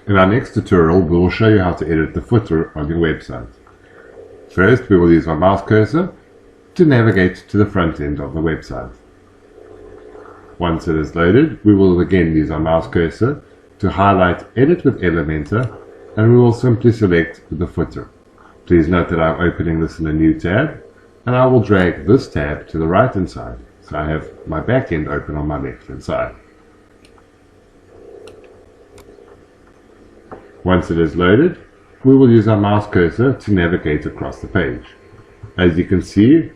In our next tutorial, we will show you how to edit the footer on your website. First, we will use our mouse cursor to navigate to the front end of the website. Once it is loaded, we will again use our mouse cursor to highlight Edit with Elementor, and we will simply select the footer. Please note that I'm opening this in a new tab, and I will drag this tab to the right hand side, so I have my back end open on my left hand side. Once it is loaded, we will use our mouse cursor to navigate across the page. As you can see,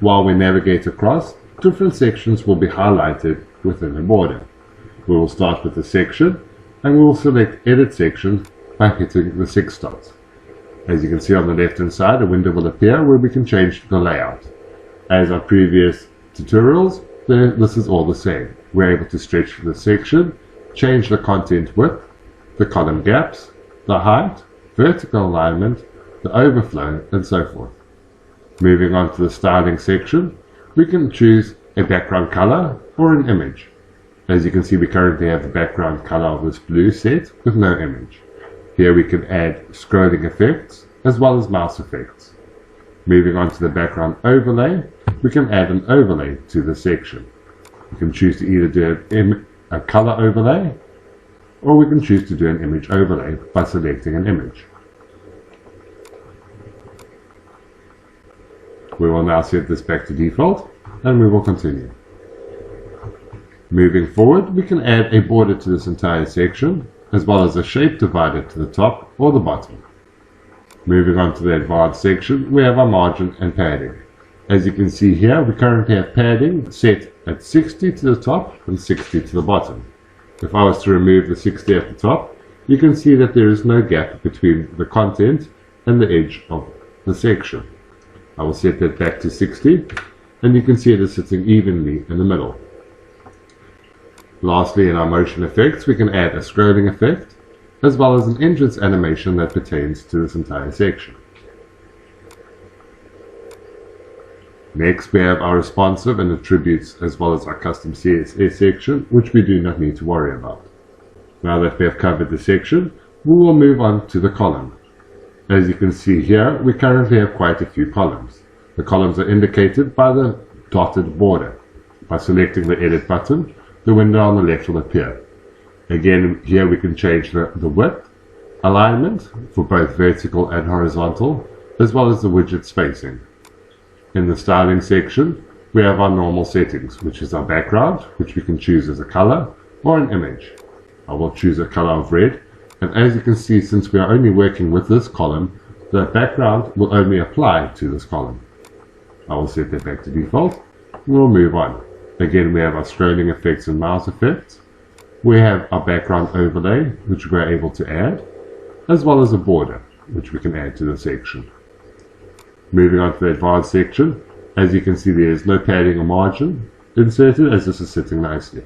while we navigate across, different sections will be highlighted within the border. We will start with the section, and we will select Edit Section by hitting the 6 dots. As you can see on the left hand side, a window will appear where we can change the layout. As our previous tutorials, this is all the same. We're able to stretch the section, change the content width, the column gaps, the height, vertical alignment, the overflow, and so forth. Moving on to the styling section, we can choose a background color or an image. As you can see, we currently have the background color of this blue set with no image. Here we can add scrolling effects as well as mouse effects. Moving on to the background overlay, we can add an overlay to the section. We can choose to either do a color overlay, or we can choose to do an image overlay by selecting an image. We will now set this back to default, and we will continue. Moving forward, we can add a border to this entire section, as well as a shape divider to the top or the bottom. Moving on to the advanced section, we have our margin and padding. As you can see here, we currently have padding set at 60 to the top and 60 to the bottom. If I was to remove the 60 at the top, you can see that there is no gap between the content and the edge of the section. I will set that back to 60, and you can see it is sitting evenly in the middle. Lastly, in our motion effects, we can add a scrolling effect, as well as an entrance animation that pertains to this entire section. Next, we have our responsive and attributes, as well as our custom CSS section, which we do not need to worry about. Now that we have covered the section, we will move on to the column. As you can see here, we currently have quite a few columns. The columns are indicated by the dotted border. By selecting the Edit button, the window on the left will appear. Again, here we can change the width, alignment for both vertical and horizontal, as well as the widget spacing. In the styling section, we have our normal settings, which is our background, which we can choose as a color or an image. I will choose a color of red, and as you can see, since we are only working with this column, the background will only apply to this column. I will set that back to default, and we'll move on. Again, we have our scrolling effects and mouse effects. We have our background overlay, which we're able to add, as well as a border, which we can add to the section. Moving on to the advanced section, as you can see, there is no padding or margin inserted, as this is sitting nicely.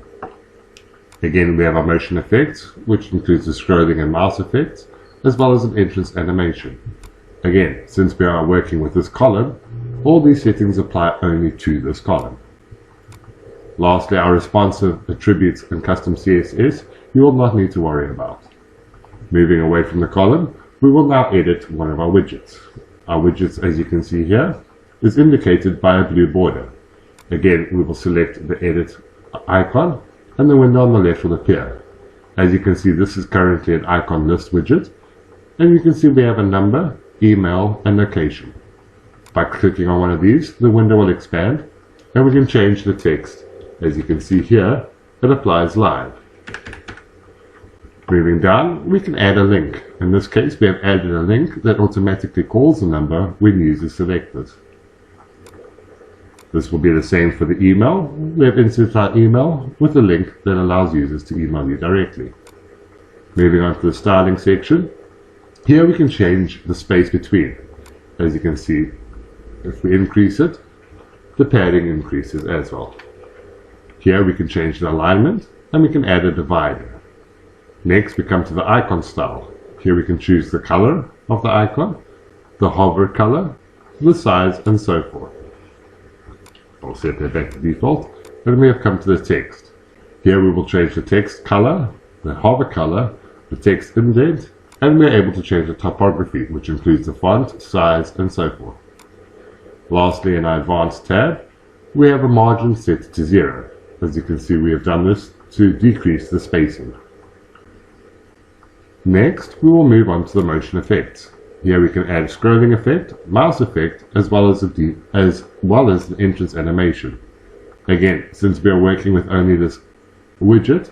Again, we have our motion effects, which includes the scrolling and mouse effects, as well as an entrance animation. Again, since we are working with this column, all these settings apply only to this column. Lastly, our responsive attributes and custom CSS you will not need to worry about. Moving away from the column, we will now edit one of our widgets. Our widgets, as you can see here, is indicated by a blue border. Again, we will select the edit icon, and the window on the left will appear. As you can see, this is currently an icon list widget, and you can see we have a number, email, and location. By clicking on one of these, the window will expand, and we can change the text. As you can see here, it applies live. Moving down, we can add a link. In this case, we have added a link that automatically calls the number when users select it. This will be the same for the email. We have inserted our email with a link that allows users to email you directly. Moving on to the styling section, here we can change the space between. As you can see, if we increase it, the padding increases as well. Here we can change the alignment, and we can add a divider. Next, we come to the icon style. Here we can choose the color of the icon, the hover color, the size, and so forth. I'll set that back to default, and we have come to the text. Here we will change the text color, the hover color, the text indent, and we're able to change the typography, which includes the font, size, and so forth. Lastly, in our Advanced tab, we have a margin set to 0. As you can see, we have done this to decrease the spacing. Next, we will move on to the motion effects. Here we can add scrolling effect, mouse effect, as well as the entrance animation. Again, since we are working with only this widget,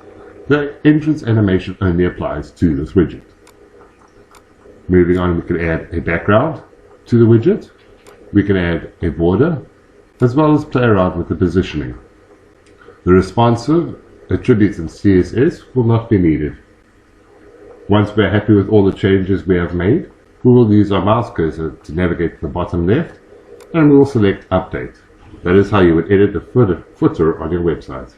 the entrance animation only applies to this widget. Moving on, we can add a background to the widget. We can add a border, as well as play around with the positioning. The responsive attributes in CSS will not be needed. Once we are happy with all the changes we have made, we will use our mouse cursor to navigate to the bottom left, and we will select Update. That is how you would edit the footer on your website.